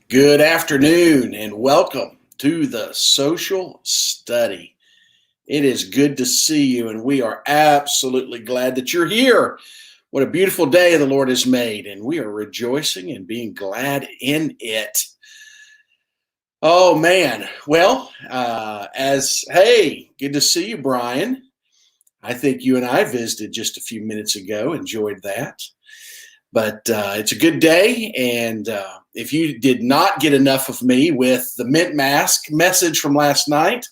Good afternoon and welcome to the Social Study. It is good to see you, and we are absolutely glad that you're here. What a beautiful day the Lord has made, and we are rejoicing and being glad in it. Oh, man. Well, hey, good to see you, Brian. I think you and I visited just a few minutes ago, enjoyed that. But it's a good day, and if you did not get enough of me with the mint mask message from last night,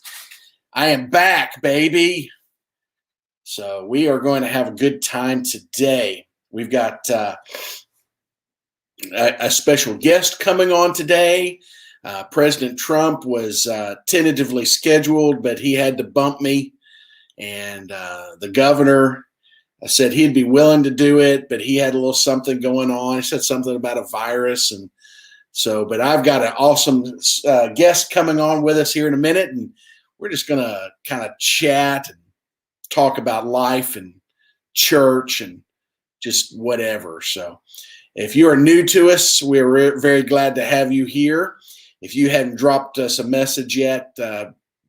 I am back, baby. So we are going to have a good time today. We've got a special guest coming on today. President Trump was tentatively scheduled, but he had to bump me, and the governor said he'd be willing to do it, but he had a little something going on. He said something about a virus. And so, but I've got an awesome guest coming on with us here in a minute, and we're just going to kind of chat and talk about life and church and just whatever. So if you are new to us, we're very glad to have you here. If you hadn't dropped us a message yet,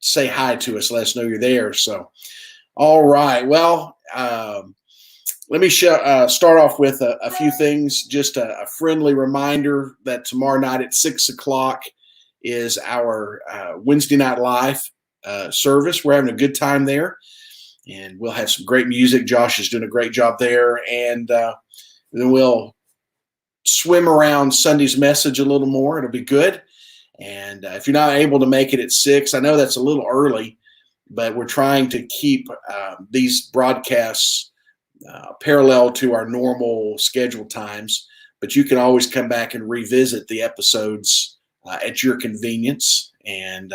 say hi to us. Let us know you're there. So, all right. Well, let me start off with a few things. Just a friendly reminder that tomorrow night at 6 o'clock is our Wednesday Night Live service. We're having a good time there, and we'll have some great music. Josh is doing a great job there, and then we'll swim around Sunday's message a little more. It'll be good. And if you're not able to make it at 6, I know that's a little early, but we're trying to keep these broadcasts parallel to our normal scheduled times. But you can always come back and revisit the episodes at your convenience, and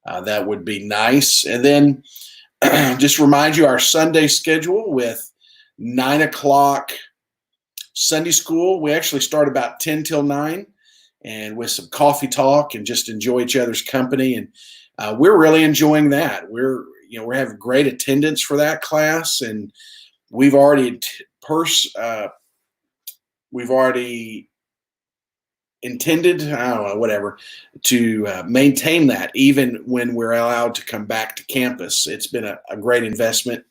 that would be nice. And then just remind you our Sunday schedule with 9 o'clock Sunday school. We actually start about 10 till 9, and with some coffee talk and just enjoy each other's company. And we're really enjoying that. We're having great attendance for that class, and we've already intended, to maintain that even when we're allowed to come back to campus. It's been a great investment,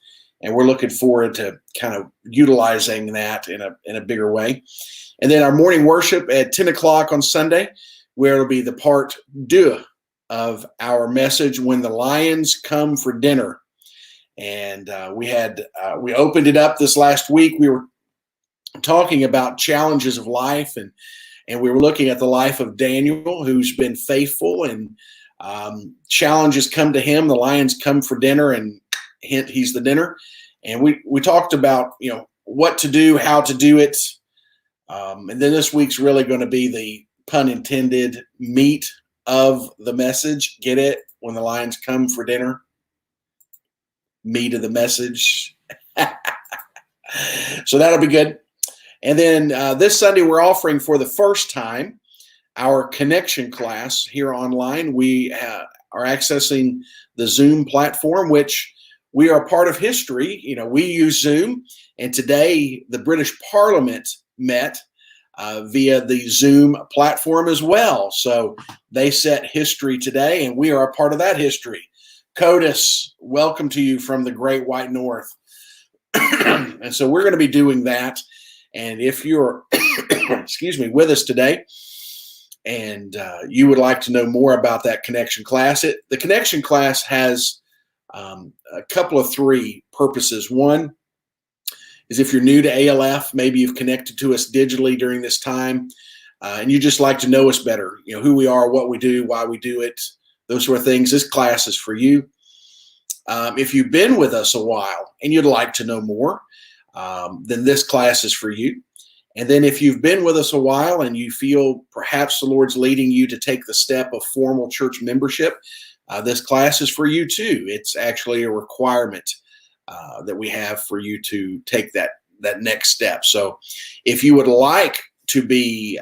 and we're looking forward to kind of utilizing that in a bigger way. And then our morning worship at 10 o'clock on Sunday, where it'll be the part 2 of our message, When the Lions Come for Dinner. And we opened it up this last week. We were talking about challenges of life, and we were looking at the life of Daniel, who's been faithful, and challenges come to him. The lions come for dinner, and hint, he's the dinner. And we talked about what to do, how to do it, and then this week's really going to be the pun intended meat of the message. Get it? When the lions come for dinner. Meat of the message. So that'll be good. And then this Sunday, we're offering for the first time our connection class here online. We are accessing the Zoom platform, which we are part of history. We use Zoom, and today the British Parliament met via the Zoom platform as well. So they set history today, and we are a part of that history. CODIS, welcome to you from the Great White North. And so we're going to be doing that. And if you're, with us today, and you would like to know more about that connection class, the connection class has a couple of 3 purposes. One is if you're new to ALF, maybe you've connected to us digitally during this time, and you just like to know us better, who we are, what we do, why we do it, those sort of things. This class is for you. If you've been with us a while and you'd like to know more, then this class is for you. And then if you've been with us a while and you feel perhaps the Lord's leading you to take the step of formal church membership, this class is for you too. It's actually a requirement that we have for you to take that next step. So if you would like to be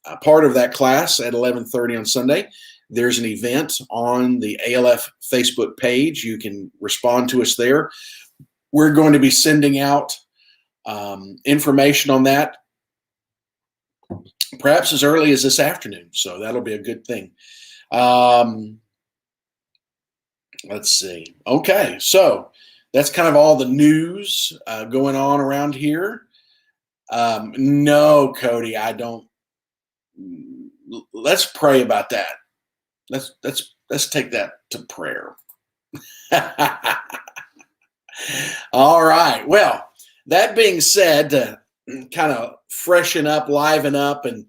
a part of that class at 11:30 on Sunday, there's an event on the ALF Facebook page. You can respond to us there. We're going to be sending out information on that perhaps as early as this afternoon. So that'll be a good thing. Um, let's see. Okay, so that's kind of all the news going on around here. No, Cody, I don't. Let's pray about that. Let's take that to prayer. All right. Well, that being said, to kind of freshen up, liven up, and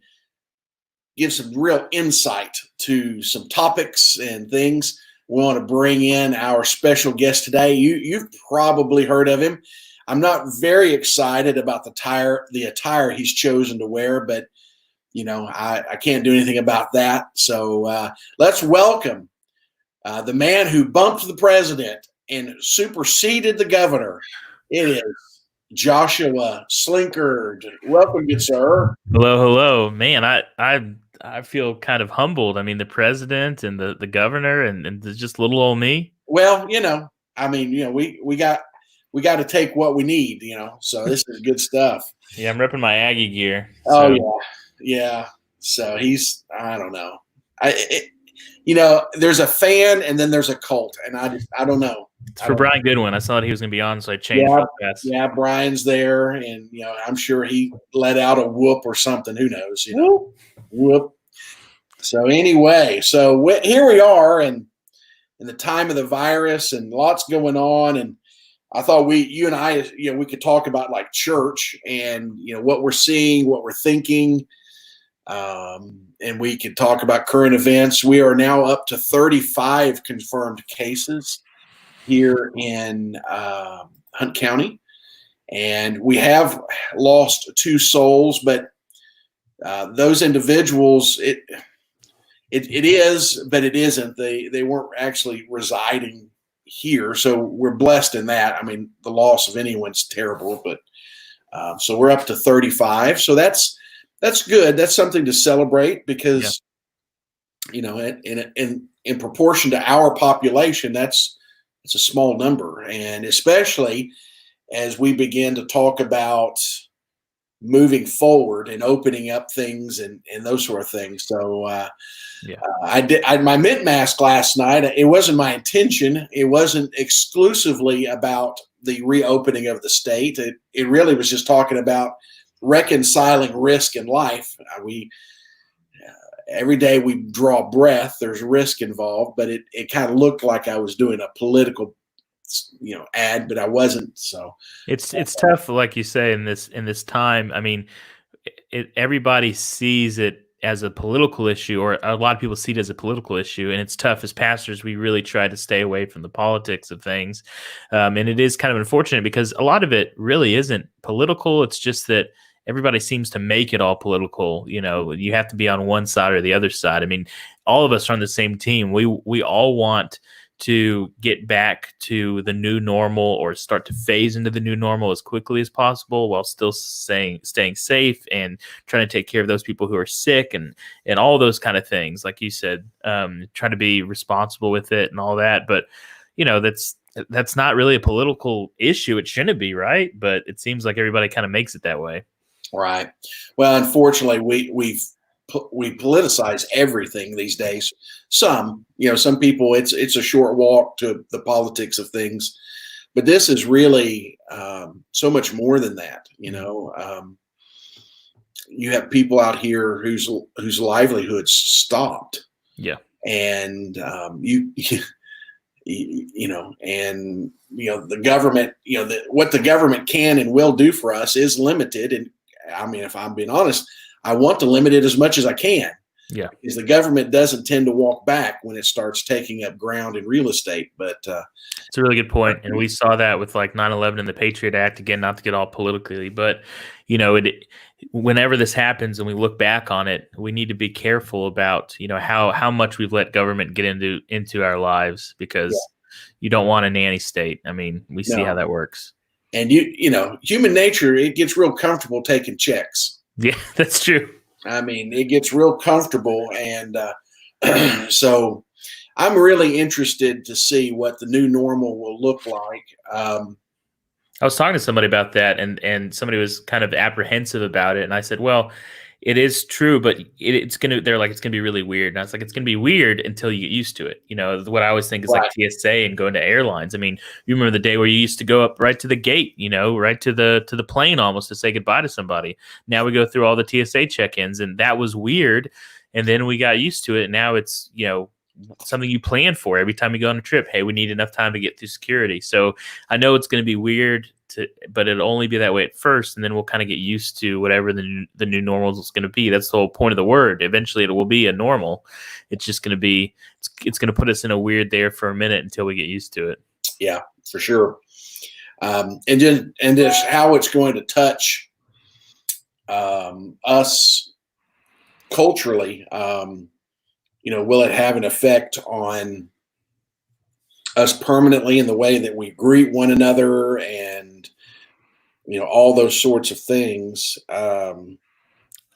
give some real insight to some topics and things, we want to bring in our special guest today. You've probably heard of him. I'm not very excited about the attire he's chosen to wear, but I can't do anything about that. So let's welcome the man who bumped the president and superseded the governor. It is Joshua Slinkard. Welcome, good sir. Hello, man. I feel kind of humbled. I mean, the president and the governor and just little old me. Well, we got to take what we need. So this is good stuff. Yeah, I'm repping my Aggie gear. So. Oh yeah. So I don't know. There's a fan and then there's a cult, and I don't know. It's for Brian Goodwin. I saw that he was going to be on, so I changed real fast. Yeah, Brian's there, and I'm sure he let out a whoop or something. Who knows? Whoop. So anyway, here we are, and in the time of the virus, and lots going on, and I thought you and I, we could talk about like church and what we're seeing, what we're thinking. And we could talk about current events. We are now up to 35 confirmed cases here in Hunt County, and we have lost 2 souls, but those individuals, it is, but it isn't. They weren't actually residing here, so we're blessed in that. I mean, the loss of anyone's terrible, but so we're up to 35. So that's good. That's something to celebrate because, in proportion to our population, it's a small number. And especially as we begin to talk about moving forward and opening up things and those sort of things. So I did my mint mask last night. It wasn't my intention. It wasn't exclusively about the reopening of the state. It really was just talking about reconciling risk in life. Every day we draw breath, there's risk involved, but it kind of looked like I was doing a political ad, but I wasn't. So it's tough, like you say, in this time. I mean, everybody sees it as a political issue, or a lot of people see it as a political issue, and it's tough. As pastors, we really try to stay away from the politics of things, and it is kind of unfortunate because a lot of it really isn't political. It's just that everybody seems to make it all political. You have to be on one side or the other side. I mean, all of us are on the same team. We all want to get back to the new normal, or start to phase into the new normal as quickly as possible, while still staying safe and trying to take care of those people who are sick and all those kind of things. Like you said, trying to be responsible with it and all that. But that's not really a political issue. It shouldn't be, right? But it seems like everybody kind of makes it that way. Right. Well, unfortunately, we politicize everything these days. Some people, it's a short walk to the politics of things, but this is really so much more than that. You have people out here whose livelihoods stopped. Yeah. And the government, what the government can and will do for us is limited. And I mean, if I'm being honest, I want to limit it as much as I can. Yeah. Because the government doesn't tend to walk back when it starts taking up ground in real estate. But it's a really good point. And we saw that with like 9/11 and the Patriot Act, again, not to get all politically, but whenever this happens and we look back on it, we need to be careful about, how much we've let government get into our lives, because you don't want a nanny state. I mean, we see how that works. And human nature, it gets real comfortable taking checks. Yeah, that's true. I mean, it gets real comfortable. And so I'm really interested to see what the new normal will look like. I was talking to somebody about that, and somebody was kind of apprehensive about it. And I said, well, It is true, but it's gonna. They're like it's gonna be really weird. And I was like, it's gonna be weird until you get used to it. You know, what I always think is like Right. TSA and going to airlines. I mean, you remember the day where you used to go up right to the gate, you know, right to the plane almost to say goodbye to somebody. Now we go through all the TSA check-ins, and that was weird. And then we got used to it, and now it's something you plan for every time you go on a trip. Hey, we need enough time to get through security. So I know it's going to be weird, but it'll only be that way at first, and then we'll kind of get used to whatever the new normal is going to be. That's the whole point of the word. Eventually, it will be a normal. It's just going to be it's going to put us in a weird there for a minute until we get used to it. Yeah, for sure. And just how it's going to touch us culturally. Will it have an effect on us permanently in the way that we greet one another and, all those sorts of things? I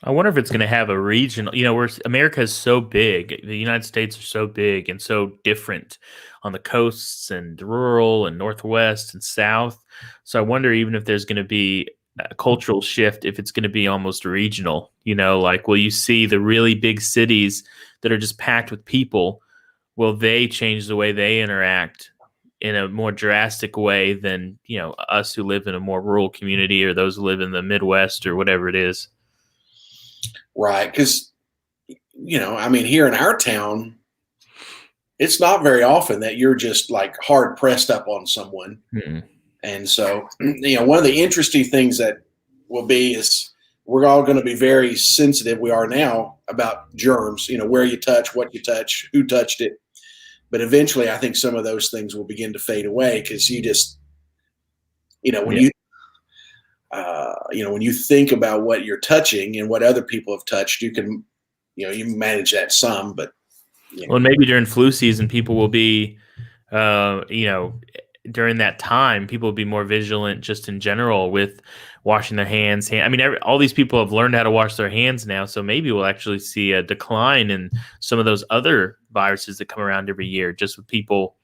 wonder if it's going to have a regional, where America is so big, the United States are so big and so different on the coasts and rural and Northwest and South. So I wonder even if there's going to be a cultural shift, if it's going to be almost regional, like will you see the really big cities that are just packed with people? Will they change the way they interact in a more drastic way than, us who live in a more rural community or those who live in the Midwest or whatever it is? Right. Because, here in our town, it's not very often that you're just like hard pressed up on someone. Mm-hmm. And so, one of the interesting things that will be is we're all going to be very sensitive. We are now about germs, where you touch, what you touch, who touched it. But eventually, I think some of those things will begin to fade away because you just, when you think about what you're touching and what other people have touched, you can, you manage that some. But well, maybe during flu season, people will be, during that time, people will be more vigilant just in general with washing their hands. I mean, all these people have learned how to wash their hands now, so maybe we'll actually see a decline in some of those other viruses that come around every year, just with people,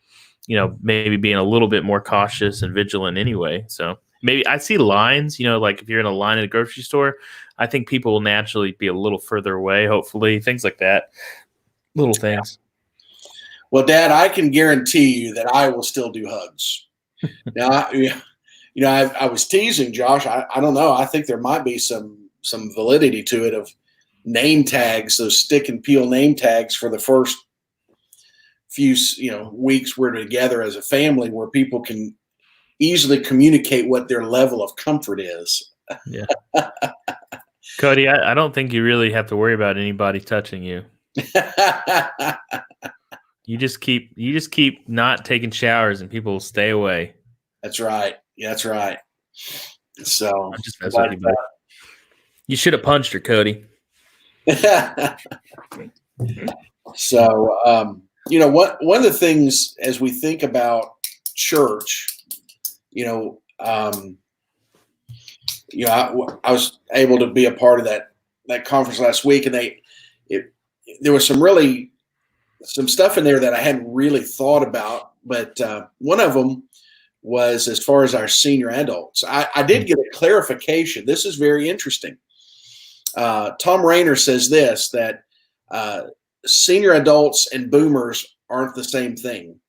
maybe being a little bit more cautious and vigilant anyway. So maybe I see lines, like if you're in a line at a grocery store, I think people will naturally be a little further away, hopefully, things like that, little things. Well, Dad, I can guarantee you that I will still do hugs. Now, I was teasing Josh. I don't know. I think there might be some validity to it of name tags, those stick and peel name tags for the first few, weeks we're together as a family, where people can easily communicate what their level of comfort is. Yeah. Cody, I don't think you really have to worry about anybody touching you. You just keep not taking showers and people will stay away. That's right. Yeah, that's right. So I'm just messing with you, buddy. You should have punched her, Cody. So, one of the things as we think about church, I was able to be a part of that conference last week, and there was some stuff in there that I hadn't really thought about, but one of them was as far as our senior adults. I did get a clarification. This is very interesting. Tom Rayner says this, that senior adults and boomers aren't the same thing.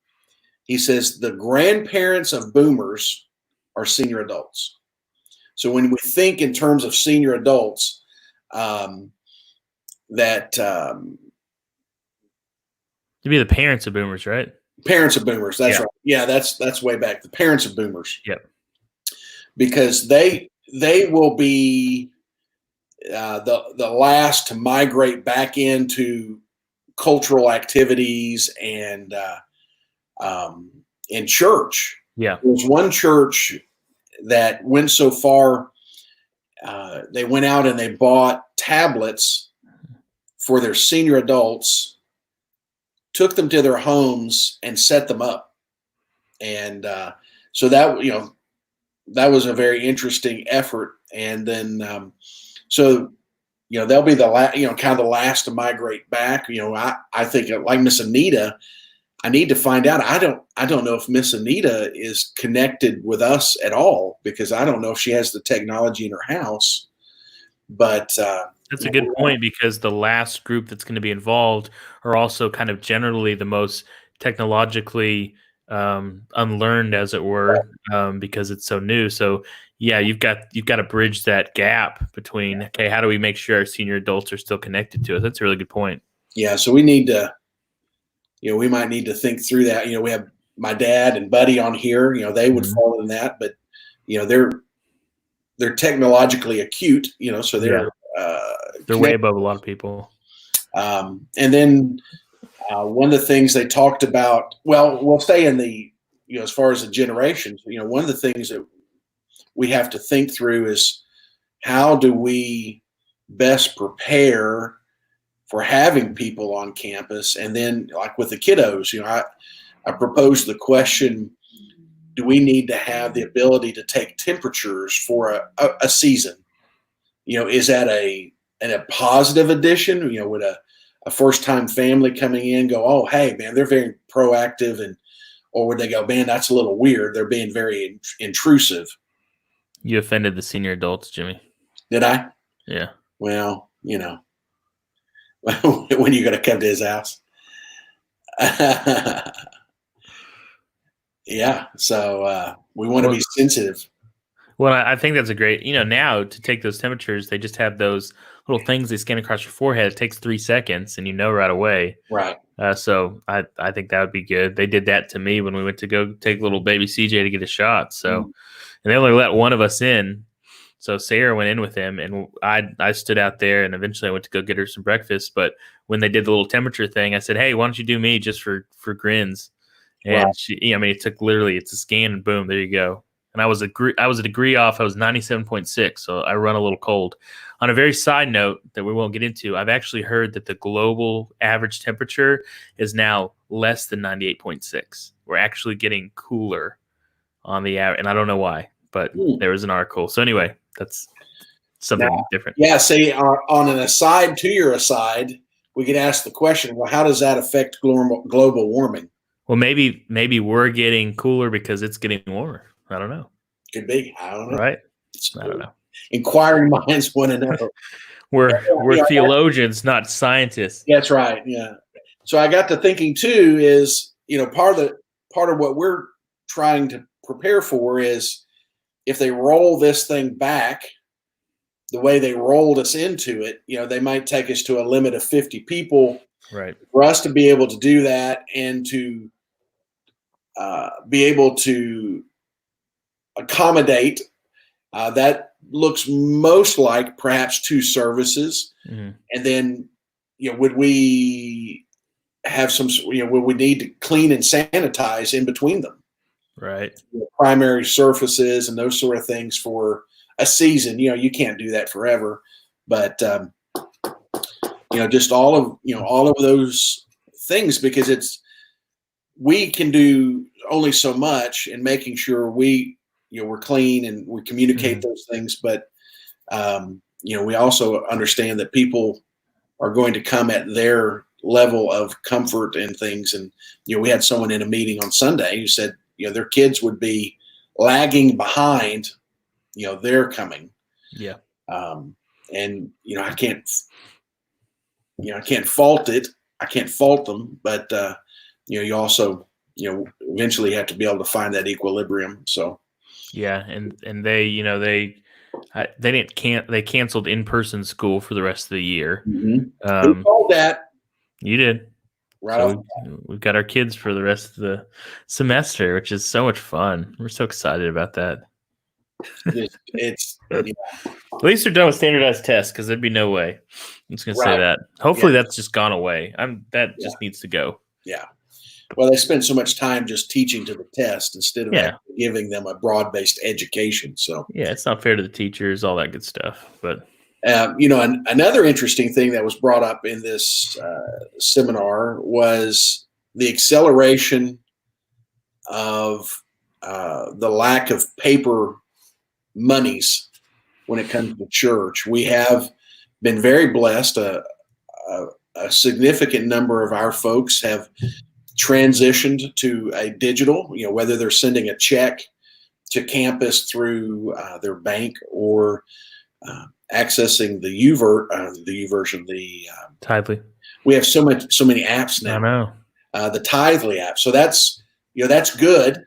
He says the grandparents of boomers are senior adults. So when we think in terms of senior adults, To be the parents of boomers, right? Parents of boomers. That's right. Yeah, that's way back. The parents of boomers. Yep. Because they will be the last to migrate back into cultural activities and in church. Yeah. There was one church that went so far, they went out and they bought tablets for their senior adults, took them to their homes and set them up. And so that was a very interesting effort. And then, they'll be kind of the last to migrate back. I think like Miss Anita, I need to find out. I don't know if Miss Anita is connected with us at all, because I don't know if she has the technology in her house, but That's a good point, because the last group that's going to be involved are also kind of generally the most technologically unlearned, as it were, because it's so new. So yeah, you've got to bridge that gap between, okay, how do we make sure our senior adults are still connected to us? That's a really good point. Yeah, so we need to, we might need to think through that. We have my dad and Buddy on here. They would Mhm. fall in that, but they're technologically acute. So Yeah, they're they're way above a lot of people. And then one of the things they talked about. Well, we'll stay in the as far as the generations. One of the things that we have to think through is how do we best prepare for having people on campus. And then, like with the kiddos, I proposed the question, do we need to have the ability to take temperatures for a season? Is that a positive addition? Would a first time family coming in go, oh, hey, man, they're very proactive, or would they go, man, that's a little weird, they're being very intrusive? You offended the senior adults, Jimmy. Did I? Yeah. Well, when you going to come to his house? Yeah. So we want to be sensitive. Well, I think that's a great, now to take those temperatures, they just have those little things they scan across your forehead. It takes 3 seconds and right away. Right. So I think that would be good. They did that to me when we went to go take little baby CJ to get a shot. So, and they only let one of us in. So Sarah went in with him, and I stood out there, and eventually I went to go get her some breakfast. But when they did the little temperature thing, I said, "Hey, why don't you do me just for grins?" And Right. she, it took it's a scan, and boom, there you go. And I was a degree off. I was 97.6, so I run a little cold. On a very side note that we won't get into, I've actually heard that the global average temperature is now less than 98.6. We're actually getting cooler on the average, and I don't know why, but there was an article. So anyway, that's something different. Yeah. Say on an aside to your aside, we could ask the question, well, how does that affect global warming? Well, maybe we're getting cooler because it's getting warmer. I don't know. Could be. I don't know. Right? I don't know. Inquiring minds want to know. We're theologians, not scientists. That's right. Yeah. So I got to thinking too is, part of what we're trying to prepare for is if they roll this thing back the way they rolled us into it, they might take us to a limit of 50 people. Right. For us to be able to do that and to be able to accommodate, that looks most like perhaps 2 services. Mm-hmm. And then, would we have some, would we need to clean and sanitize in between them? Right. Primary surfaces and those sort of things for a season. You can't do that forever, but just all of those things, because we can do only so much in making sure we're clean and we communicate those things. But, we also understand that people are going to come at their level of comfort and things. And, we had someone in a meeting on Sunday who said, their kids would be lagging behind, they're coming. Yeah. And, I can't fault it. I can't fault them, but, you also, eventually have to be able to find that equilibrium. So. Yeah. And they canceled in-person school for the rest of the year. Who called that? You did. Right. So we've got our kids for the rest of the semester, which is so much fun. We're so excited about that. It's At least they're done with standardized tests, because there'd be no way. I'm just gonna say that. Hopefully that's just gone away. That just needs to go. Yeah. Well, they spend so much time just teaching to the test instead of giving them a broad-based education. So it's not fair to the teachers, all that good stuff. But another interesting thing that was brought up in this seminar was the acceleration of the lack of paper monies when it comes to church. We have been very blessed. A significant number of our folks have transitioned to a digital, whether they're sending a check to campus through their bank or accessing the the Uversion. Tidely. We have so many apps I now. know. The Tithely app. So that's good.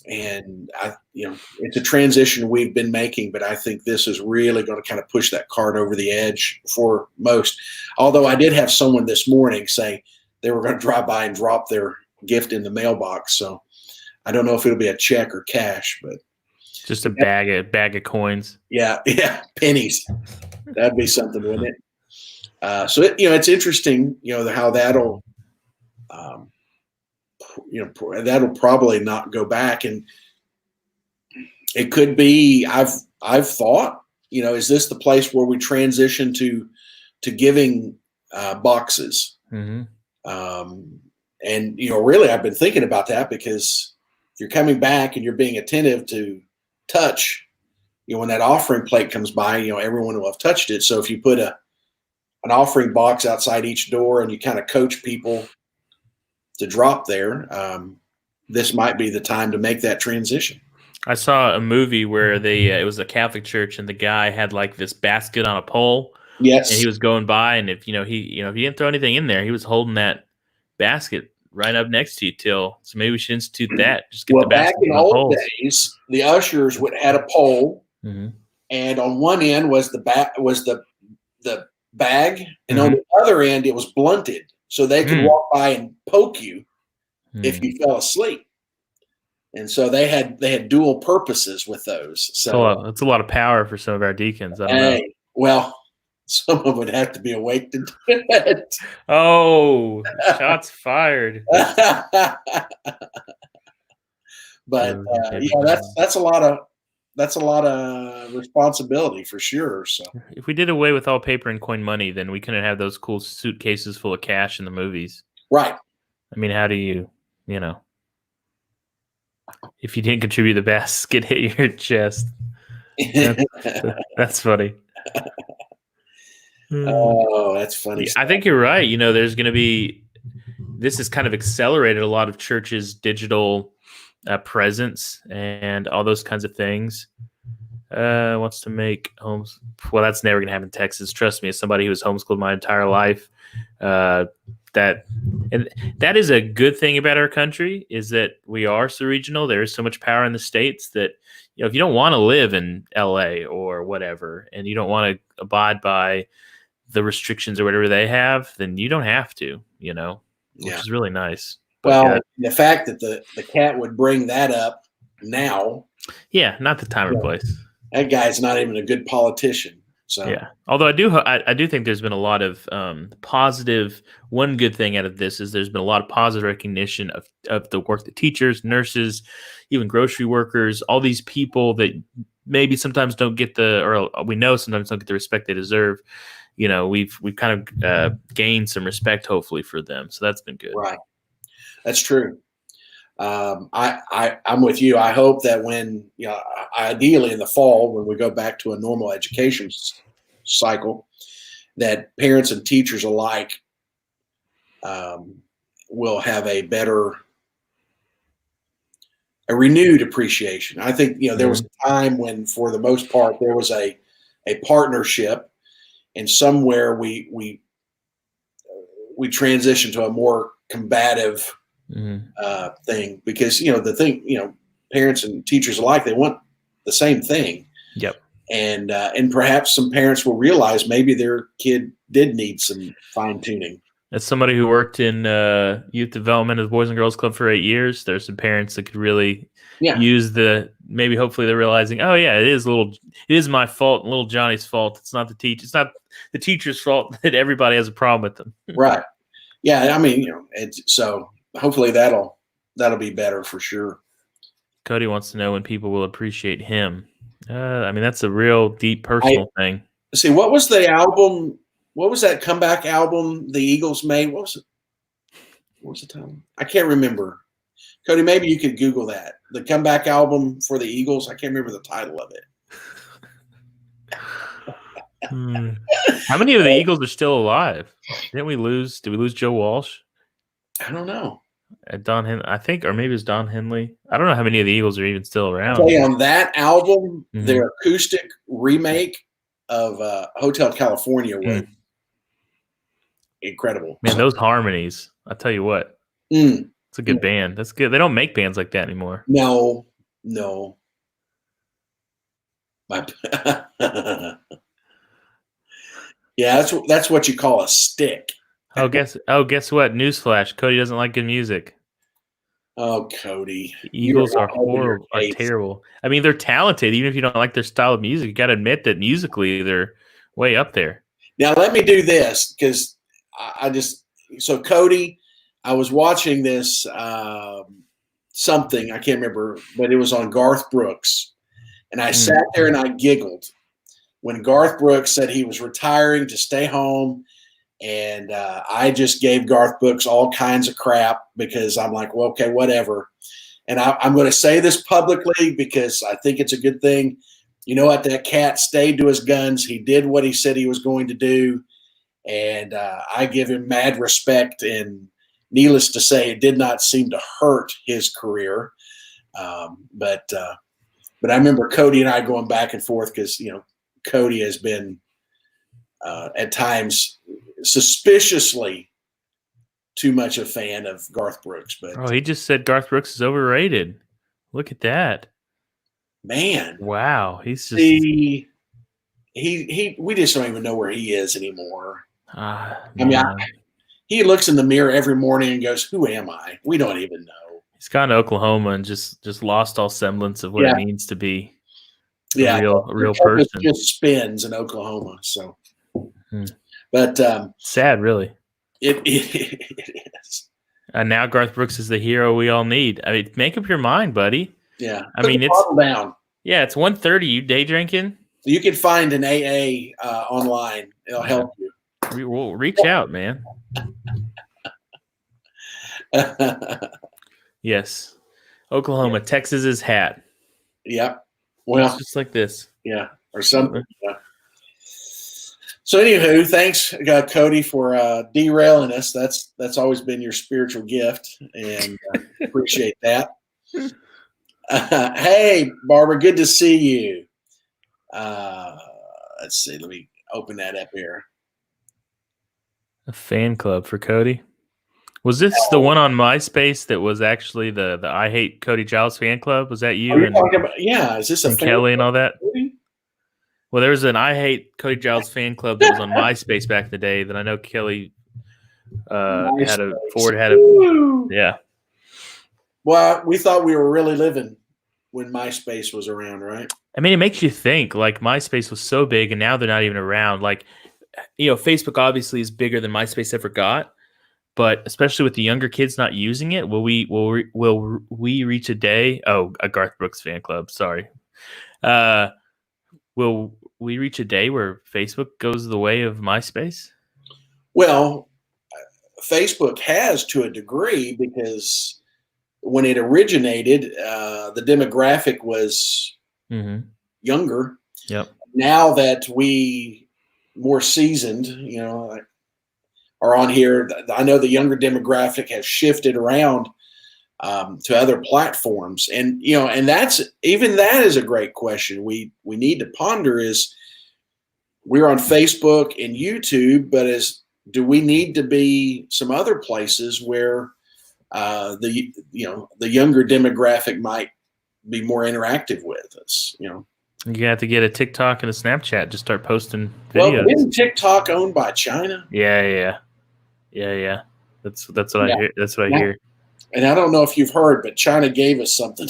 And it's a transition we've been making, but I think this is really going to kind of push that cart over the edge for most. Although I did have someone this morning say they were going to drive by and drop their gift in the mailbox. So I don't know if it'll be a check or cash, but just a bag of coins. Yeah, pennies. That'd be something, wouldn't it? So it's interesting, how that'll, that'll probably not go back, and it could be. I've thought, is this the place where we transition to giving boxes? Mm-hmm. And really, I've been thinking about that, because if you're coming back and you're being attentive to touch, when that offering plate comes by, everyone will have touched it. So if you put an offering box outside each door and you kind of coach people to drop there, this might be the time to make that transition. I saw a movie where it was a Catholic church, and the guy had like this basket on a pole. Yes. And he was going by, and if if he didn't throw anything in there, he was holding that basket right up next to you so maybe we should institute that. Just get the basket. Back in old days, the ushers had a pole. Mm-hmm. And on one end was the bag, and on the other end it was blunted, so they could walk by and poke you if you fell asleep. And so they had dual purposes with those. So that's a lot of power for some of our deacons. I don't know. Well, someone would have to be awake to do it. Oh, shots fired! But that's a lot of. That's a lot of responsibility for sure. So if we did away with all paper and coin money, then we couldn't have those cool suitcases full of cash in the movies. Right. I mean, how do you if you didn't contribute, the basket hit your chest? That's funny. Oh, that's funny. I think you're right. There's going to be, this has kind of accelerated a lot of churches' digital presence and all those kinds of things. Wants to make homes. Well, that's never going to happen in Texas. Trust me, as somebody who was homeschooled my entire life, that is a good thing about our country, is that we are so regional. There is so much power in the states that if you don't want to live in LA or whatever, and you don't want to abide by the restrictions or whatever they have, then you don't have to. Which is really nice. Well, the fact that the cat would bring that up now. Yeah, not the time or place. That guy's not even a good politician. So yeah, although I do think there's been a lot of positive. One good thing out of this is there's been a lot of positive recognition of the work that teachers, nurses, even grocery workers, all these people that maybe sometimes don't get we know sometimes don't get the respect they deserve. We've kind of gained some respect, hopefully, for them. So that's been good. Right. That's true. I'm with you. I hope that when, ideally in the fall, when we go back to a normal education cycle, that parents and teachers alike will have a renewed appreciation. I think, there was a time when, for the most part, there was a partnership, and somewhere we transitioned to a more combative thing, because parents and teachers alike, they want the same thing. Yep. And perhaps some parents will realize maybe their kid did need some fine tuning. As somebody who worked in youth development of the Boys and Girls Club for 8 years, there's some parents that could really use hopefully they're realizing, oh yeah, it is my fault, little Johnny's fault. It's not the teacher's fault that everybody has a problem with them. Right. Yeah. I mean, so hopefully that'll be better for sure. Cody wants to know when people will appreciate him. I mean, that's a real deep personal thing. See, what was the album? What was that comeback album the Eagles made? What was the title? I can't remember. Cody, maybe you could Google that. The comeback album for the Eagles. I can't remember the title of it. How many of the Eagles are still alive? Did we lose Joe Walsh? I don't know. Don Henley, I think, or maybe it was Don Henley. I don't know how many of the Eagles are even still I'll around. tell you, on that album, Mhm. their acoustic remake of Hotel California was incredible. Man, those harmonies! I tell you what, Mm, it's a good band. That's good. They don't make bands like that anymore. no. Yeah, that's what you call a stick. Guess what? Newsflash: Cody doesn't like good music. Oh, Cody, The Eagles are horrible, are terrible. I mean, they're talented. Even if you don't like their style of music, you got to admit that musically they're way up there. Now let me do this because so Cody, I was watching this something I can't remember, but it was on Garth Brooks, and I sat there and I giggled when Garth Brooks said he was retiring to stay home. And I just gave Garth Brooks all kinds of crap because I'm like, well, okay, whatever. And I'm going to say this publicly because I think it's a good thing. You know what? That cat stayed to his guns. He did what he said he was going to do. And I give him mad respect. And needless to say, it did not seem to hurt his career. But I remember Cody and I going back and forth because, Cody has been at times suspiciously too much a fan of Garth Brooks. But he just said Garth Brooks is overrated. Look at that. Man. Wow. He's just we just don't even know where he is anymore. He looks in the mirror every morning and goes, who am I? We don't even know. He's gone to Oklahoma and just lost all semblance of what it means to be a real person. It just spins in Oklahoma. So but sad, really. It is. And now Garth Brooks is the hero we all need. I mean, make up your mind, buddy. Yeah. I mean, it's down. Yeah, it's 1:30. You day drinking? You can find an AA online. It'll help you. We'll reach out, man. Yes. Oklahoma, Texas's hat. Yep. Well, it's just like this. Yeah, or something. Yeah. So, anywho, thanks, Cody, for derailing us. That's always been your spiritual gift, and appreciate that. Hey, Barbara, good to see you. Let's see. Let me open that up here. A fan club for Cody. Was this the one on MySpace that was actually the I Hate Cody Giles fan club? Was that you? Is this a Kelly and all that? Well, there was an I Hate Cody Giles fan club that was on MySpace back in the day that I know Kelly had a Ford had a yeah. Well, we thought we were really living when MySpace was around, right? I mean, it makes you think. Like MySpace was so big, and now they're not even around. Like, Facebook obviously is bigger than MySpace ever got. But especially with the younger kids not using it, will we reach a day? Oh, a Garth Brooks fan club. Sorry. Will we reach a day where Facebook goes the way of MySpace? Well, Facebook has to a degree because when it originated, the demographic was younger. Yep. Now that we more seasoned, are on here. I know the younger demographic has shifted around to other platforms, and that is a great question. We need to ponder is we're on Facebook and YouTube, but do we need to be some other places where the younger demographic might be more interactive with us? You have to get a TikTok and a Snapchat. Just start posting videos. Well, isn't TikTok owned by China? Yeah. That's what I hear. That's what I hear. And I don't know if you've heard, but China gave us something.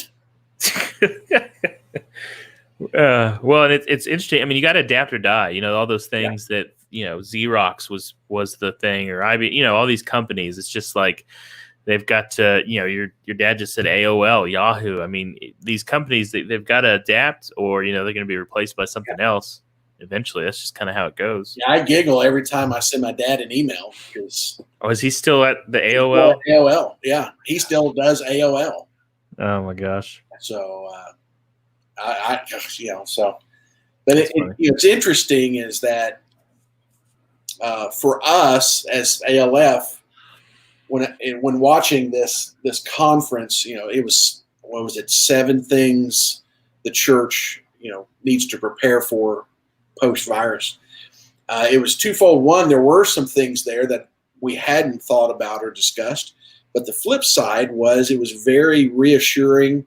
Well, and it's interesting. I mean, you got to adapt or die. All those things that Xerox was the thing, or IBM. All these companies. It's just like they've got to. Your dad just said AOL, Yahoo. I mean, these companies they've got to adapt, or they're going to be replaced by something else. Eventually, that's just kind of how it goes. Yeah, I giggle every time I send my dad an email because. Oh, is he still at the AOL? AOL, yeah, he still does AOL. Oh my gosh! So, but it's interesting is that for us as ALF, when watching this conference, it was, what was it, 7 things the church needs to prepare for post-virus. It was twofold. One, there were some things there that we hadn't thought about or discussed, but the flip side was it was very reassuring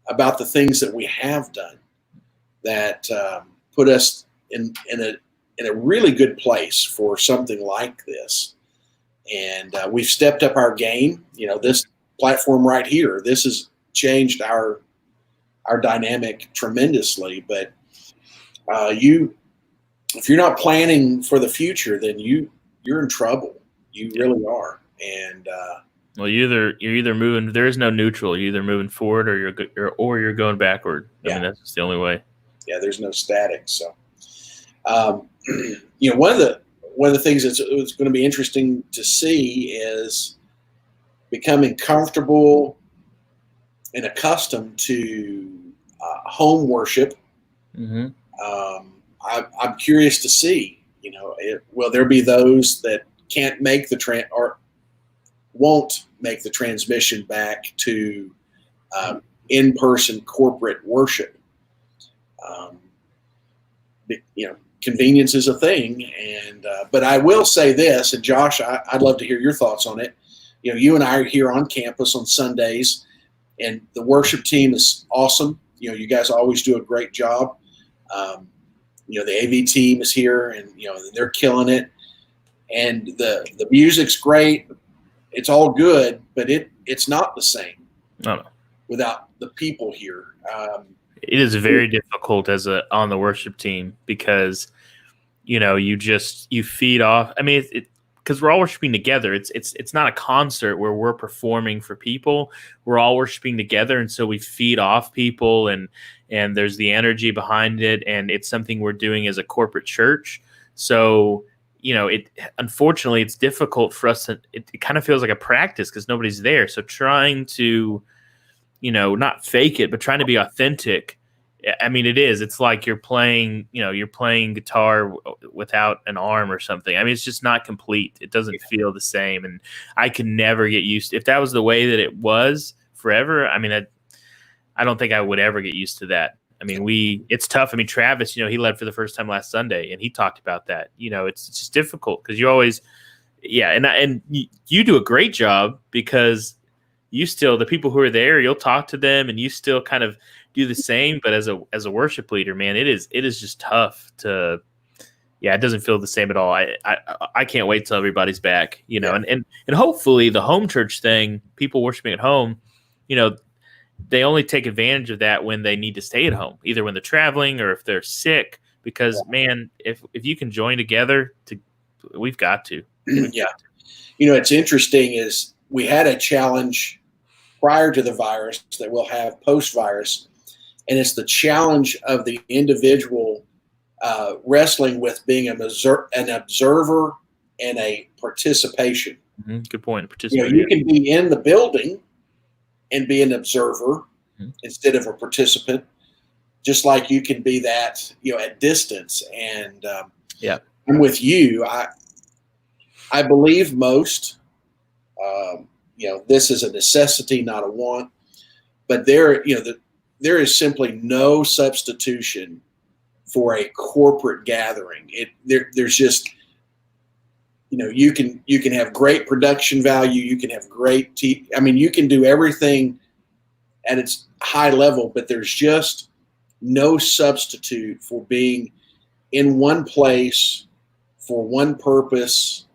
about the things that we have done that put us in a really good place for something like this. And we've stepped up our game. This platform right here, this has changed our dynamic tremendously. But if you're not planning for the future, then you're in trouble. You really are. And well, you're either moving. There is no neutral. You're either moving forward or you're going backward. I mean, that's just the only way. Yeah, there's no static. So, one of the things that's going to be interesting to see is becoming comfortable and accustomed to home worship. Mm-hmm. I'm curious to see, will there be those that can't make or won't make the transmission back to in-person corporate worship? Convenience is a thing, but I will say this, and Josh, I'd love to hear your thoughts on it. You and I are here on campus on Sundays, and the worship team is awesome. You guys always do a great job. The AV team is here, and they're killing it, and the music's great. It's all good, but it's not the same without the people here. It is very difficult on the worship team because you feed off. I mean, because we're all worshiping together. It's not a concert where we're performing for people. We're all worshiping together, and so we feed off people, and there's the energy behind it, and it's something we're doing as a corporate church. So unfortunately it's difficult for us. It kind of feels like a practice because nobody's there. So trying to not fake it, but trying to be authentic. I mean, it is. It's like you're playing guitar without an arm or something. I mean, it's just not complete. It doesn't feel the same. And I can never get used to, if that was the way that it was forever. I mean, I don't think I would ever get used to that. I mean, it's tough. I mean, Travis, he led for the first time last Sunday, and he talked about that. It's just difficult because you always, and you do a great job because you still, the people who are there, you'll talk to them and you still kind of do the same. But as a worship leader, man, it is just tough to, it doesn't feel the same at all. I can't wait till everybody's back, and hopefully the home church thing, people worshiping at home, they only take advantage of that when they need to stay at home, either when they're traveling or if they're sick, because man, if you can join together, we've got to. It's interesting is we had a challenge prior to the virus that we'll have post-virus, and it's the challenge of the individual wrestling with being an observer and a participation. Mm-hmm. Good point. Participation. You can be in the building and be an observer instead of a participant, just like you can be that, at distance. And I'm with you. I believe most, this is a necessity, not a want, but there is simply no substitution for a corporate gathering. There's just, you can have great production value. You can have great you can do everything at its high level, but there's just no substitute for being in one place for one purpose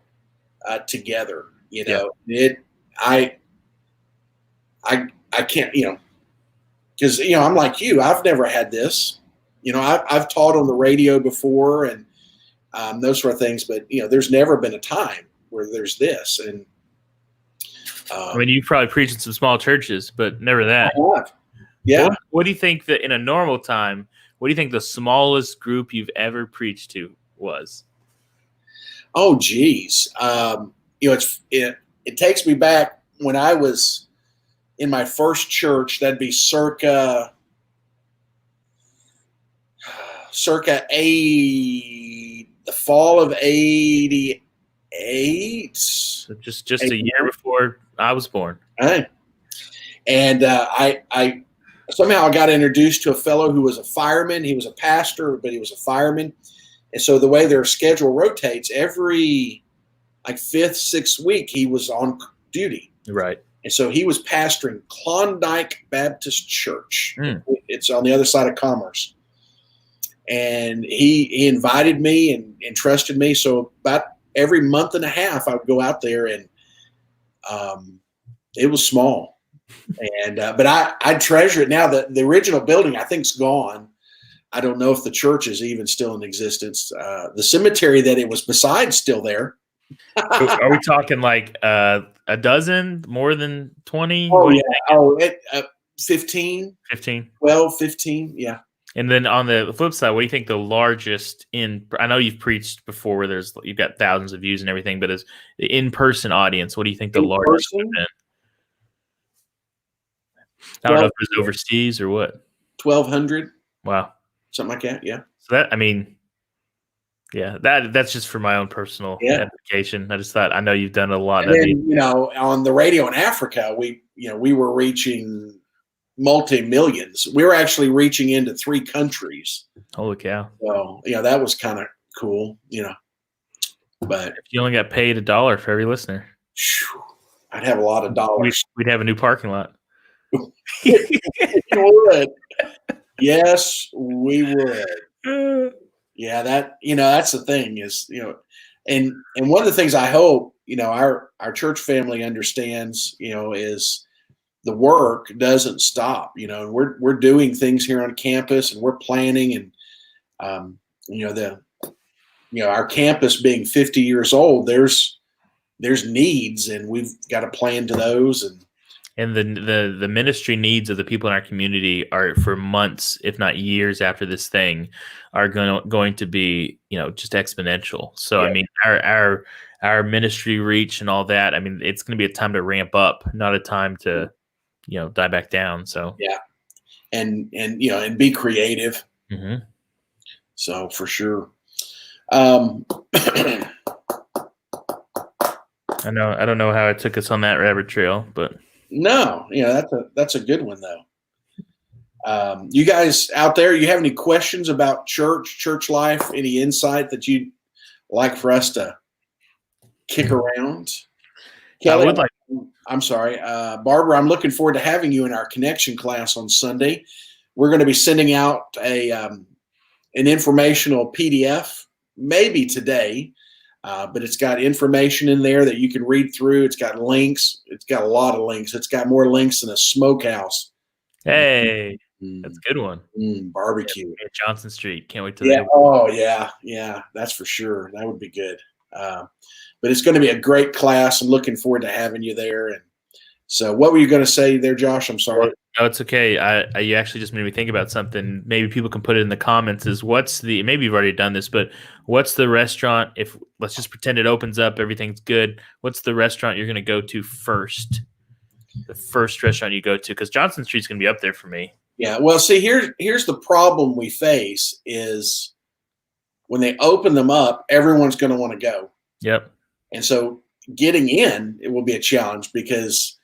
together. I can't, because I'm like you. I've never had this. I've taught on the radio before and those sort of things, but there's never been a time where there's this. And you've probably preached in some small churches, but never that. I have. Yeah. What do you think that in a normal time? What do you think the smallest group you've ever preached to was? Oh, geez. It takes me back when I was in my first church. That'd be circa 80, the fall of 88, So just a year before I was born. Hey. And I somehow got introduced to a fellow who was a fireman. He was a pastor, but he was a fireman. And so the way their schedule rotates, every like fifth, sixth week, he was on duty. Right. And so he was pastoring Klondike Baptist Church. Mm. It's on the other side of Commerce. And he invited me and trusted me. So about every month and a half, I would go out there, and it was small. And but I treasure it now. The original building, I think, is gone. I don't know if the church is even still in existence. The cemetery that it was beside still there. Are we talking like a dozen, more than 20? Oh, yeah. 15. 15. 12, 15. Yeah. And then on the flip side, what do you think the largest I know you've preached before where you've got thousands of views and everything, but as the in-person audience, what do you think the largest would have been? I don't know if it was overseas or what. 1,200. Wow. Something like that. Yeah. So that, I mean, yeah, that's just for my own personal edification. I just thought, I know you've done a lot. And then, on the radio in Africa, we were reaching multi-millions. We were actually reaching into 3 countries. Holy cow. So, that was kind of cool, but if you only got paid $1 for every listener, I'd have a lot of dollars. We'd have a new parking lot. We would. Yes, we would. Yeah, that's the thing is, and one of the things I hope, our church family understands, is the work doesn't stop, and we're doing things here on campus, and we're planning, and our campus being 50 years old, there's needs, and we've got to plan to those, and the ministry needs of the people in our community are for months, if not years after this thing, are going to be, just exponential. So, yeah. I mean, our ministry reach and all that, I mean, it's going to be a time to ramp up, not a time to, die back down. So, yeah. And be creative. Mm-hmm. So for sure. I don't know how it took us on that rabbit trail, but no, that's a good one though. You guys out there, you have any questions about church life, any insight that you'd like for us to kick around? Kelly, I would like. I'm sorry, Barbara, I'm looking forward to having you in our connection class on Sunday. We're going to be sending out an informational PDF, maybe today. But it's got information in there that you can read through. It's got links. It's got a lot of links. It's got more links than a smokehouse. Hey, that's a good one. Barbecue. At Johnson Street. Can't wait to Yeah. Oh, yeah. Yeah, that's for sure. That would be good. But it's going to be a great class. I'm looking forward to having you there. And so what were you going to say there, Josh? I'm sorry. No, it's okay. You actually just made me think about something. Maybe people can put it in the comments. Maybe you've already done this, but what's the restaurant, let's just pretend it opens up, everything's good. What's the restaurant you're going to go to first? The first restaurant you go to? Because Johnson Street's going to be up there for me. Yeah. Well, see, here's the problem we face is when they open them up, everyone's going to want to go. Yep. And so getting in, it will be a challenge because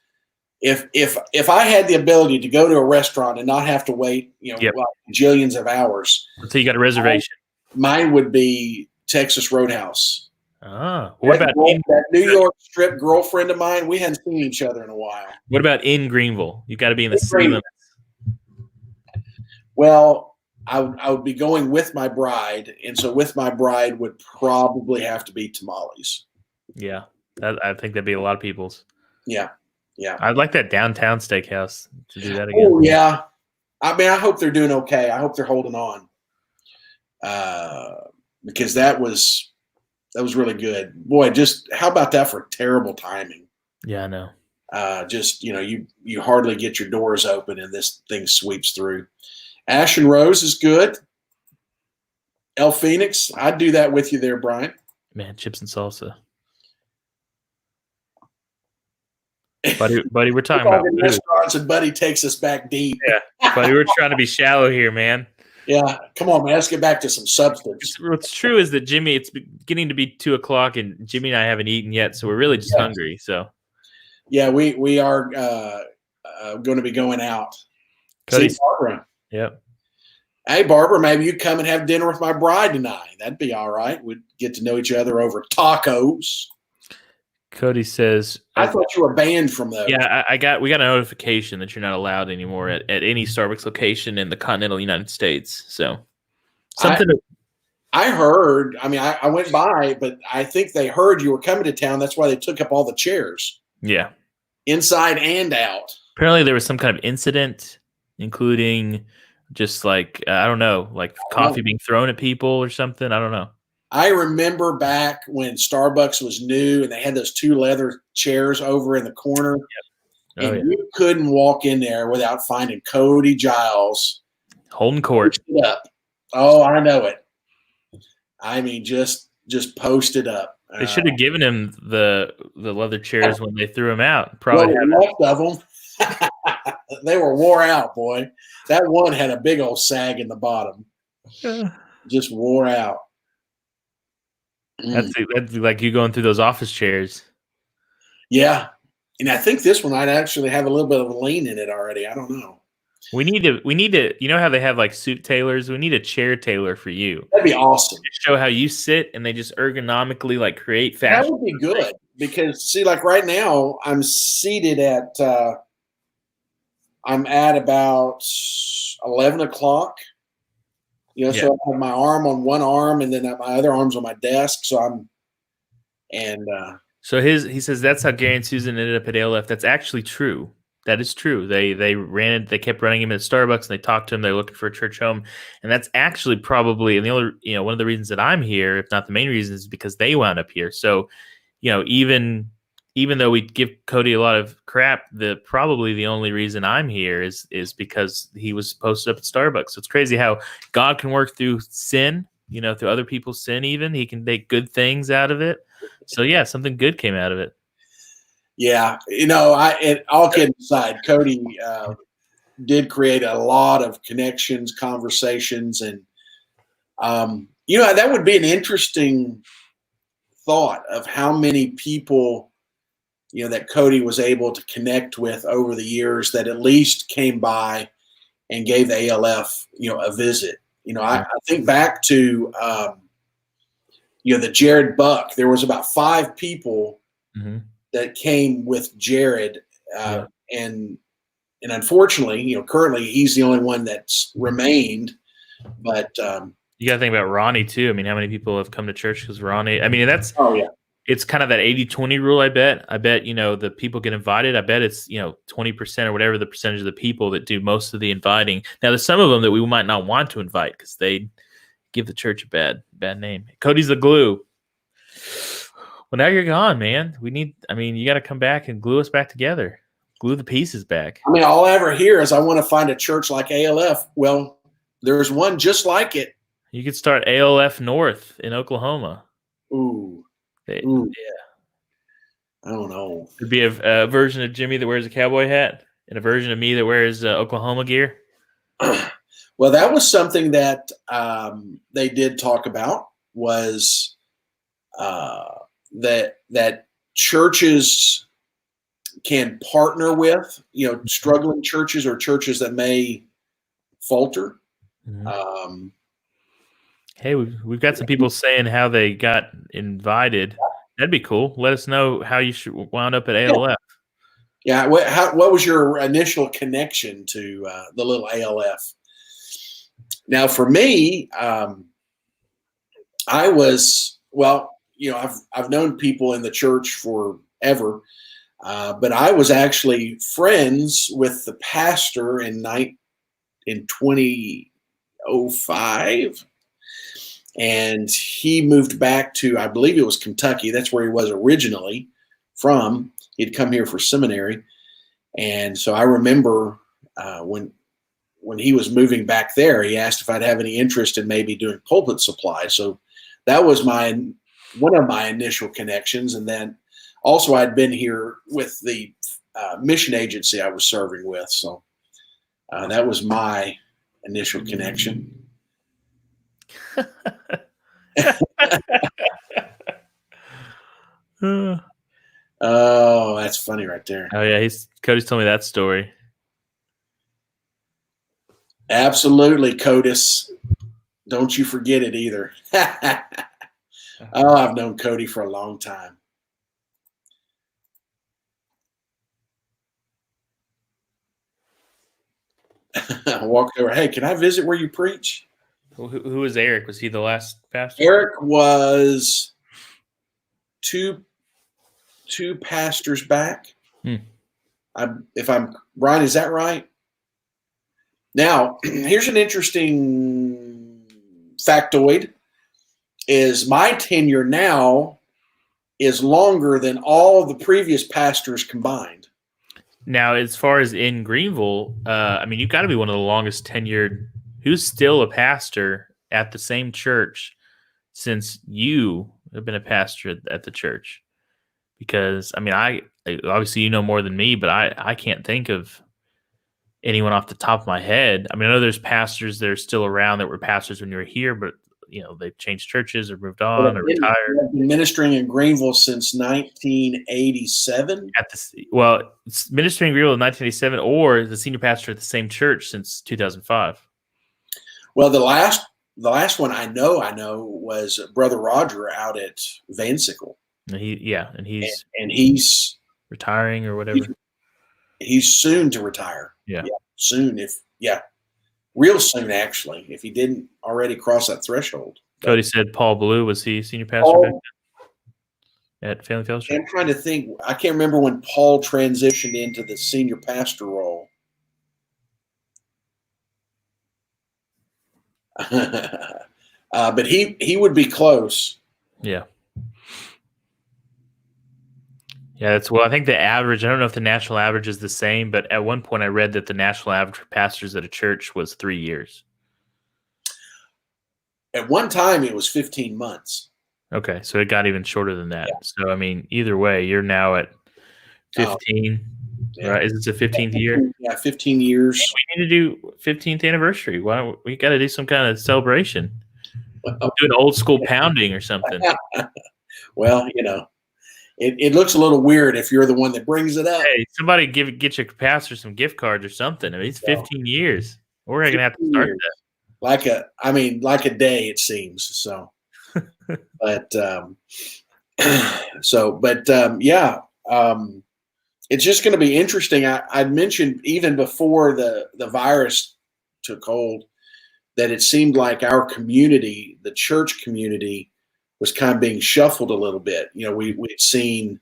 if I had the ability to go to a restaurant and not have to wait, jillions of hours. So you got a reservation. Mine would be Texas Roadhouse. What about that New York strip girlfriend of mine? We hadn't seen each other in a while. What about in Greenville? You got to be in the city limits. Well, I would be going with my bride, and so with my bride would probably have to be tamales. Yeah, I think that'd be a lot of people's. Yeah. Yeah, I'd like that downtown steakhouse to do that again. Oh yeah, I mean, I hope they're doing okay. I hope they're holding on, because that was really good. Boy, just how about that for terrible timing? Yeah, I know. You hardly get your doors open and this thing sweeps through. Ash and Rose is good. El Phoenix, I'd do that with you there, Brian. Man, chips and salsa. Buddy, we're talking about restaurants, and Buddy takes us back deep. Yeah, buddy, we're trying to be shallow here, man. Yeah, come on, man. Let's get back to some substance. What's true is that Jimmy, it's beginning to be 2:00, and Jimmy and I haven't eaten yet, so we're really just hungry. So yeah, we are going to be going out. See Cody's, Barbara. yep. Hey, Barbara, maybe you come and have dinner with my bride tonight. That'd be all right. We'd get to know each other over tacos. Cody says, I thought you were banned from those. Yeah, we got a notification that you're not allowed anymore at any Starbucks location in the continental United States. So something. I heard. I mean, I went by, but I think they heard you were coming to town. That's why they took up all the chairs. Yeah, inside and out. Apparently, there was some kind of incident, including just like I don't know, like coffee being thrown at people or something. I don't know. I remember back when Starbucks was new and they had those 2 leather chairs over in the corner. Yep. And you couldn't walk in there without finding Cody Giles holding court. Up. Oh, I know it. I mean, just posted up. They should have given him the leather chairs when they threw him out. Probably left of them. They were wore out, boy. That one had a big old sag in the bottom. Just wore out. That's like you going through those office chairs. Yeah. And I think this one might actually have a little bit of a lean in it already. I don't know. We need to, you know how they have like suit tailors? We need a chair tailor for you. That'd be awesome. Show how you sit and they just ergonomically like create fashion. That would be good because see, like right now I'm seated at, I'm at about 11 o'clock. You know, so I have my arm on one arm and then my other arm's on my desk. So so he says that's how Gary and Susan ended up at ALF. That's actually true. That is true. They kept running him at Starbucks and they talked to him. They're looking for a church home. And that's actually probably, and the only, one of the reasons that I'm here, if not the main reason, is because they wound up here. So, even though we give Cody a lot of crap, probably the only reason I'm here is because he was posted up at Starbucks. So it's crazy how God can work through sin, through other people's sin. Even he can make good things out of it. So yeah, something good came out of it. Yeah, all kidding aside, Cody did create a lot of connections, conversations, and that would be an interesting thought of how many people that Cody was able to connect with over the years that at least came by and gave the ALF a visit. I think back to the Jared Buck. There was about 5 people that came with Jared, and unfortunately, currently he's the only one that's remained. But you got to think about Ronnie too. I mean, how many people have come to church because Ronnie? I mean, it's kind of that 80-20 rule. I bet the people get invited. I bet it's 20% or whatever the percentage of the people that do most of the inviting. Now, there's some of them that we might not want to invite because they give the church a bad name. Cody's the glue. Well, now you're gone, man. You got to come back and glue us back together. Glue the pieces back. I mean, all I ever hear is I want to find a church like ALF. Well, there's one just like it. You could start ALF North in Oklahoma. Ooh. Yeah. I don't know. There'd be a version of Jimmy that wears a cowboy hat and a version of me that wears Oklahoma gear. Well, that was something that they did talk about was that churches can partner with, struggling churches or churches that may falter. Mm-hmm. Hey, we've got some people saying how they got invited. That'd be cool. Let us know how you wound up at ALF. Yeah. What was your initial connection to the little ALF? Now, for me, I was, I've known people in the church forever, but I was actually friends with the pastor in 2005. And he moved back to, I believe it was Kentucky. That's where he was originally from. He'd come here for seminary. And so I remember when he was moving back there, he asked if I'd have any interest in maybe doing pulpit supply. So that was one of my initial connections. And then also I'd been here with the mission agency I was serving with. So that was my initial connection. Oh, that's funny right there. Oh yeah, Cody's told me that story. Absolutely, Codis. Don't you forget it either. Oh, I've known Cody for a long time. I walked over. Hey, can I visit where you preach? Who was Eric? Was he the last pastor? Eric was two pastors back. If I'm right, is that right? Now, here's an interesting factoid: is my tenure now is longer than all of the previous pastors combined. Now, as far as in Greenville, I mean, you've got to be one of the longest tenured. Who's still a pastor at the same church since you have been a pastor at the church? Because I mean, I obviously you know more than me, but I can't think of anyone off the top of my head. I mean, I know there's pastors that are still around that were pastors when you were here, but you know they've changed churches or moved on or retired. I've been ministering in Greenville since 1987. Ministering in Greenville in 1987, or the senior pastor at the same church since 2005. Well, the last one I know was Brother Roger out at Vansicle. And he's retiring or whatever. He's soon to retire. Yeah. Soon. Real soon, actually, if he didn't already cross that threshold. Cody said Paul Blue, was he senior pastor back then at Family Fellowship? I'm trying to think. I can't remember when Paul transitioned into the senior pastor role. But he would be close. Yeah. Yeah, I think the average, I don't know if the national average is the same, but at one point I read that the national average for pastors at a church was 3 years. At one time, it was 15 months. Okay, so it got even shorter than that. Yeah. So, I mean, either way, you're now at 15, right? Is this a 15th year? Yeah, 15 years. Hey, we need to do 15th anniversary. Why don't we got to do some kind of celebration? Do an old school pounding or something. Well, you know. It looks a little weird if you're the one that brings it up. Hey, somebody get your pastor some gift cards or something. I mean, it's 15 years. We're going to have to start that. Like a day, it seems. So, it's just going to be interesting. I mentioned even before the virus took hold that it seemed like our community, the church community, was kind of being shuffled a little bit. You know, we'd seen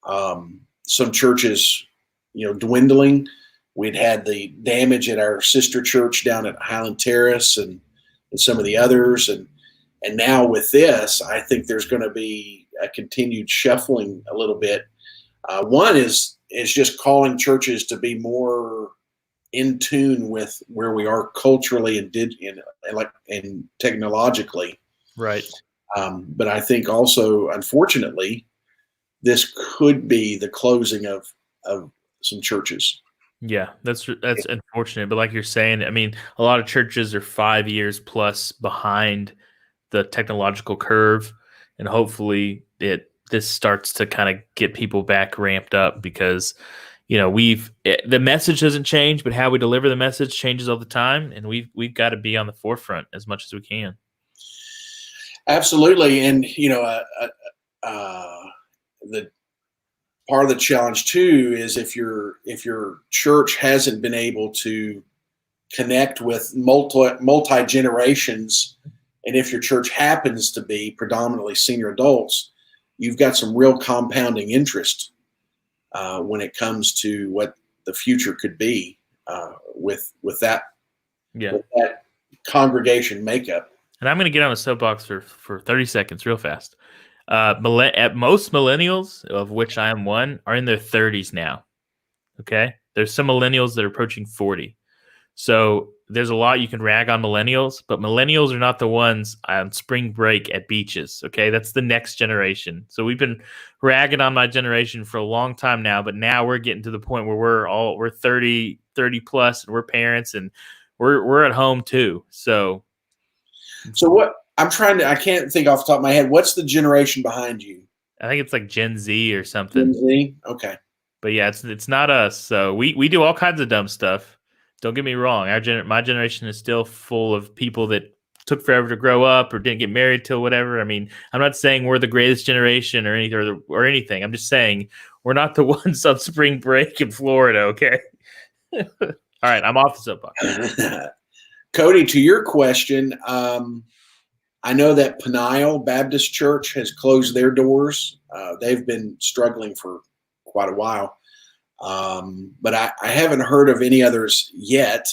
some churches, dwindling. We'd had the damage at our sister church down at Highland Terrace and some of the others. And now with this, I think there's going to be a continued shuffling a little bit. One is just calling churches to be more in tune with where we are culturally and technologically. Right. But I think also, unfortunately, this could be the closing of some churches. Yeah, that's unfortunate. But like you're saying, I mean, a lot of churches are 5 years plus behind the technological curve, and hopefully this starts to kind of get people back ramped up because, the message doesn't change, but how we deliver the message changes all the time, and we've got to be on the forefront as much as we can. Absolutely, and the part of the challenge too is if your church hasn't been able to connect with multi generations, and if your church happens to be predominantly senior adults, you've got some real compounding interest when it comes to what the future could be with that congregation makeup. And I'm going to get on a soapbox for 30 seconds real fast. At most millennials, of which I am one, are in their 30s now. Okay? There's some millennials that are approaching 40. So there's a lot you can rag on millennials, but millennials are not the ones on spring break at beaches. Okay? That's the next generation. So we've been ragging on my generation for a long time now, but now we're getting to the point where we're 30 plus, and we're parents, and we're at home too. So So what I can't think off the top of my head. What's the generation behind you? I think it's like Gen Z or something. Gen Z? Okay. But yeah, it's not us. So we do all kinds of dumb stuff. Don't get me wrong. My generation is still full of people that took forever to grow up or didn't get married till whatever. I mean, I'm not saying we're the greatest generation or anything. I'm just saying we're not the ones on spring break in Florida. Okay. All right, I'm off the soapbox. Cody, to your question, I know that Peniel Baptist Church has closed their doors. They've been struggling for quite a while. But I haven't heard of any others yet.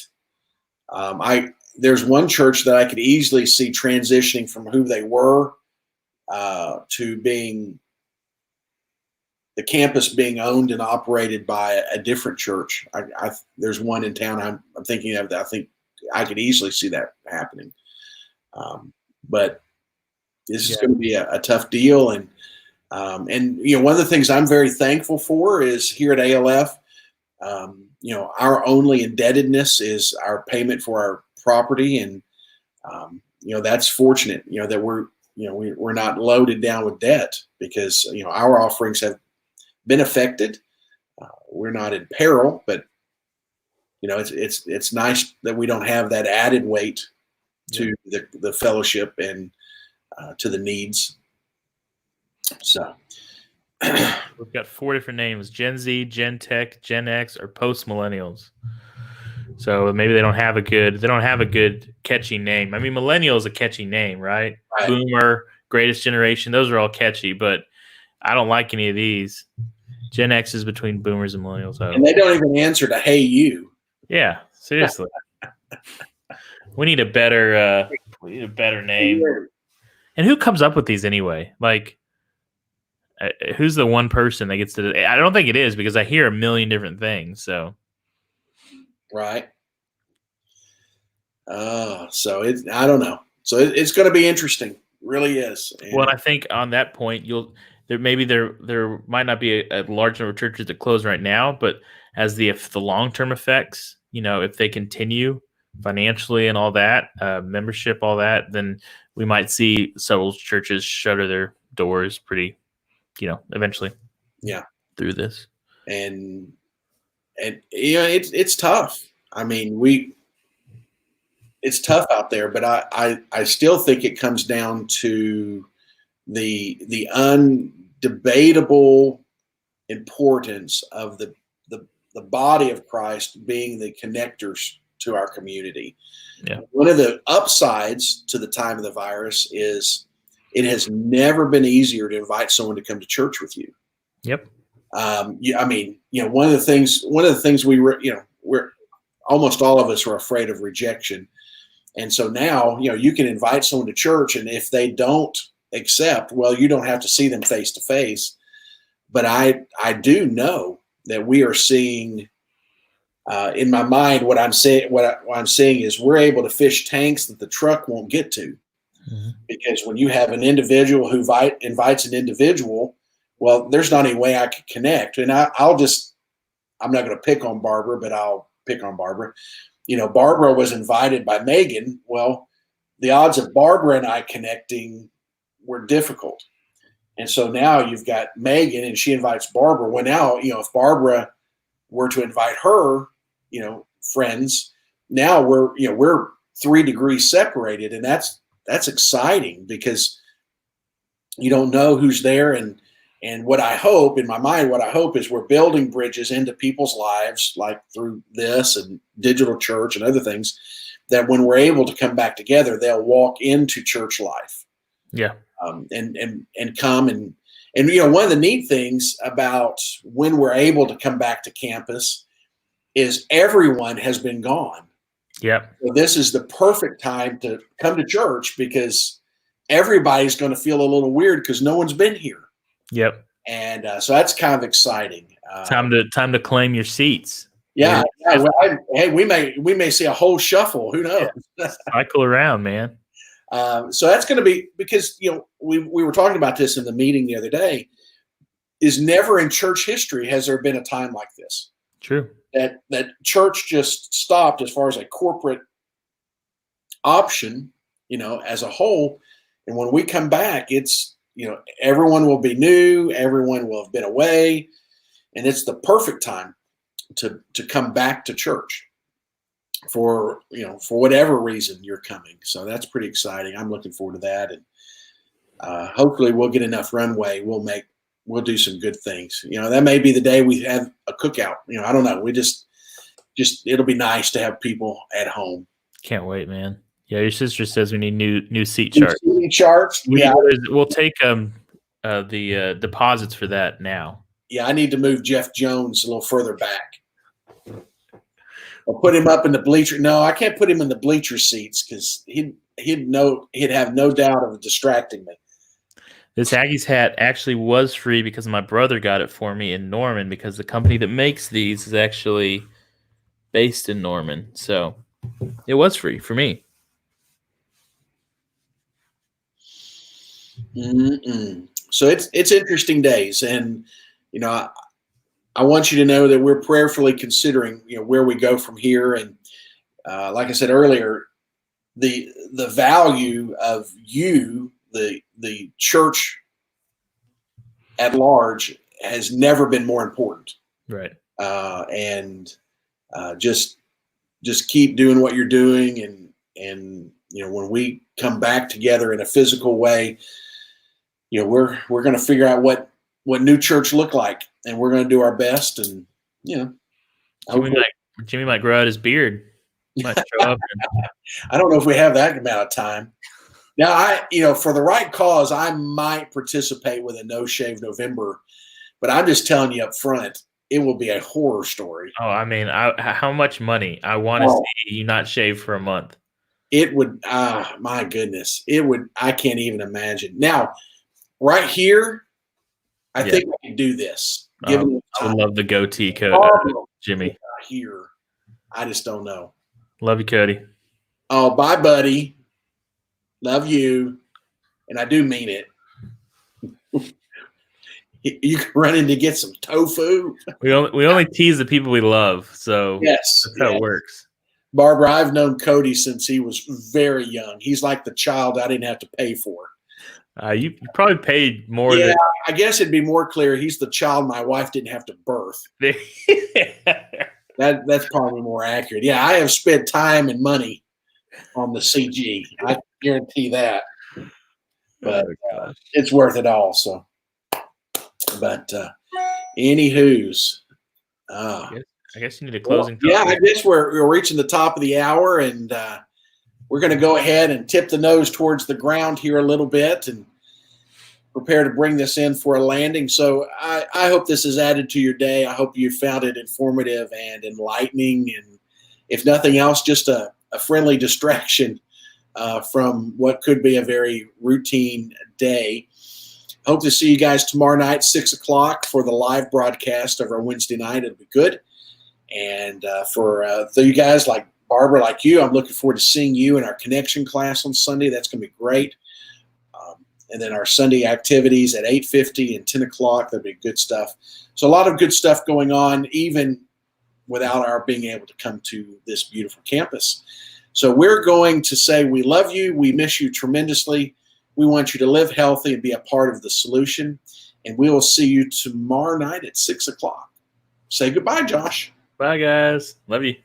There's one church that I could easily see transitioning from who they were to being the campus being owned and operated by a different church. There's one in town I'm thinking of that I think I could easily see that happening. But this is going to be a tough deal. And one of the things I'm very thankful for is here at ALF, our only indebtedness is our payment for our property. And, that's fortunate, that we're not loaded down with debt because, our offerings have been affected. We're not in peril, but, it's nice that we don't have that added weight to the fellowship and to the needs. So we've got 4 different names: Gen Z, Gen Tech, Gen X, or post millennials. So maybe they don't have a good catchy name. I mean, millennial is a catchy name, right? Boomer, greatest generation, those are all catchy, but I don't like any of these. Gen X is between boomers and millennials. And they don't even answer to "Hey you." Yeah, seriously. We need a better name. And who comes up with these anyway? Like, who's the one person that gets to? I don't think it is because I hear a million different things. So, right. So I don't know. So it's going to be interesting. It really is. And I think on that point, there might not be a large number of churches that close right now, but as the long term effects, if they continue financially and all that, membership, all that, then we might see several churches shutter their doors pretty, eventually. Yeah. Through this. And it's tough. I mean, it's tough out there, but I still think it comes down to the undebatable importance of the body of Christ being the connectors to our community. Yeah. One of the upsides to the time of the virus is it has never been easier to invite someone to come to church with you. Yep. One of the things we're almost all of us are afraid of rejection. And so now, you can invite someone to church, and if they don't accept, well, you don't have to see them face to face. But I do know that we are seeing, in my mind, what I'm seeing is we're able to fish tanks that the truck won't get to. Mm-hmm. Because when you have an individual who invites an individual, well, there's not any way I could connect. And I'm not going to pick on Barbara, but I'll pick on Barbara. Barbara was invited by Megan. Well, the odds of Barbara and I connecting were difficult. And so now you've got Megan and she invites Barbara. Well, now, if Barbara were to invite her, friends, now we're 3 degrees separated. And that's exciting because you don't know who's there. And what I hope in my mind, is we're building bridges into people's lives, like through this and digital church and other things, that when we're able to come back together, they'll walk into church life. Yeah. And come and one of the neat things about when we're able to come back to campus is everyone has been gone. Yeah. So this is the perfect time to come to church because everybody's going to feel a little weird because no one's been here. Yep. And so that's kind of exciting. Time to claim your seats. Yeah. Hey, we may see a whole shuffle. Who knows? Yeah. Cycle around, man. So that's going to be because we were talking about this in the meeting the other day. Is never in church history has there been a time like this. True. That church just stopped as far as a corporate option, as a whole. And when we come back, it's, everyone will be new, everyone will have been away, and it's the perfect time to come back to church for whatever reason you're coming. So that's pretty exciting. I'm looking forward to that, and hopefully we'll get enough runway. We'll do some good things. That may be the day we have a cookout. I don't know. We just it'll be nice to have people at home. Can't wait, man. Yeah, your sister says we need new seat charts. Seating charts. We'll take the deposits for that now. Yeah, I need to move Jeff Jones a little further back. I'll put him up in the bleacher. No, I can't put him in the bleacher seats because he'd have no doubt of distracting me. This Aggies hat actually was free because my brother got it for me in Norman, because the company that makes these is actually based in Norman. So it was free for me. So it's interesting days, and I want you to know that we're prayerfully considering where we go from here, and like I said earlier, the value of the church at large has never been more important. Right. And just keep doing what you're doing, and when we come back together in a physical way, we're going to figure out what new church look like, and we're going to do our best. And Jimmy might grow out his beard. He might show up. I don't know if we have that amount of time. Now, for the right cause, I might participate with a No Shave November, but I'm just telling you up front, it will be a horror story. Oh, I mean, how much money? I want to see you not shave for a month. It would, my goodness, I can't even imagine. Now, right here, I think I can do this. I love the goatee, Jimmy. Here, I just don't know. Love you, Cody. Oh, bye, buddy. Love you, and I do mean it. You can run in to get some tofu. We only tease the people we love, so yes, that's how it works. Barbara, I've known Cody since he was very young. He's like the child I didn't have to pay for. You probably paid more. Yeah, I guess it'd be more clear. He's the child my wife didn't have to birth. That's probably more accurate. Yeah, I have spent time and money on the CG. I guarantee that. But it's worth it all. So, but anywho's, I guess you need a closing. Yeah, I guess we're reaching the top of the hour, and we're going to go ahead and tip the nose towards the ground here a little bit and prepare to bring this in for a landing. So I hope this has added to your day. I hope you found it informative and enlightening, and if nothing else, just a friendly distraction from what could be a very routine day. Hope to see you guys tomorrow night, 6 o'clock, for the live broadcast of our Wednesday night. It'll be good. And for you guys like Barbara, like you, I'm looking forward to seeing you in our connection class on Sunday. That's going to be great. And then our Sunday activities at 8:50 and 10 o'clock. That'll be good stuff. So a lot of good stuff going on, even without our being able to come to this beautiful campus. So we're going to say we love you. We miss you tremendously. We want you to live healthy and be a part of the solution. And we will see you tomorrow night at 6 o'clock. Say goodbye, Josh. Bye, guys. Love you.